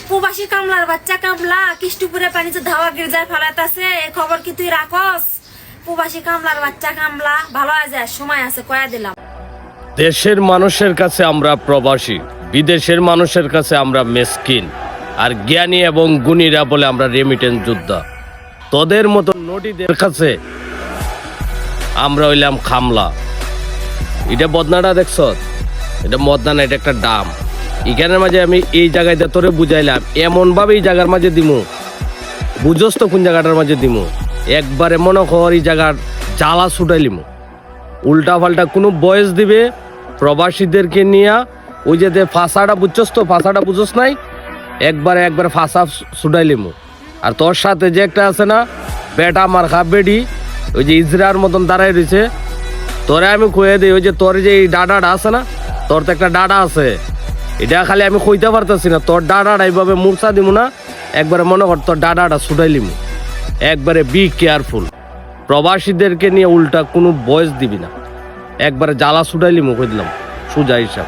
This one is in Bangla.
প্রবাসী কামলার বাচ্চা কামলা কিষ্টুপুরে পানিতে ধাওয়া গির্জায় ফেলাইতাছে এই খবর কি তুই রাখস? প্রবাসী কামলার বাচ্চা কামলা ভালো আছে, সময় আছে কয়া দিলাম। দেশের মানুষের কাছে আমরা প্রবাসী, বিদেশের মানুষের কাছে আমরা মেসকিন, আর জ্ঞানী এবং গুণীরা বলে আমরা রেমিটেন্স যোদ্ধা। তোদের মতো নটিদের কাছে আমরা হইলাম খামলা। এটা বদনাটা দেখছ, এটা মদনা না, এটা একটা ডাম। এখানের মাঝে আমি এই জায়গায় তোরে বুঝাইলাম, এমনভাবে এই জায়গার মাঝে দিমু, বুঝোস তো কোন জায়গাটার মাঝে দিমু, একবারে মনে কর এই জায়গার জ্বালা ছুটাইলিমু। উল্টা পাল্টা কোনো বয়স দিবে প্রবাসীদেরকে নিয়ে, ওই যে ফাঁসাটা বুঝছস তো, ফাঁসাটা বুঝোস নাই, একবারে ফাঁসা ছুটাইলিমু। আর তোর সাথে যে একটা আছে না বেটা মার খা বেডি, ওই যে ইজরার মতন দাঁড়াই রয়েছে, তোরে আমি কয়ে দিই, ওই যে তোর যে এই ডাডাটা আছে না, তোর তো একটা ডাডা আছে, এটা খালি আমি কইতে পারতেছি না, তোর ডাডাটা এইভাবে মূর্ছা দিব না, একবারে মনে কর তোর ডাডাটা ছুটাইলিমু। একবারে বি কেয়ারফুল, প্রবাসীদেরকে নিয়ে উল্টা কোনো বয়স দিবি না, একবারে জ্বালা ছুটাইলিমু কই দিলাম, সোজা হিসাব।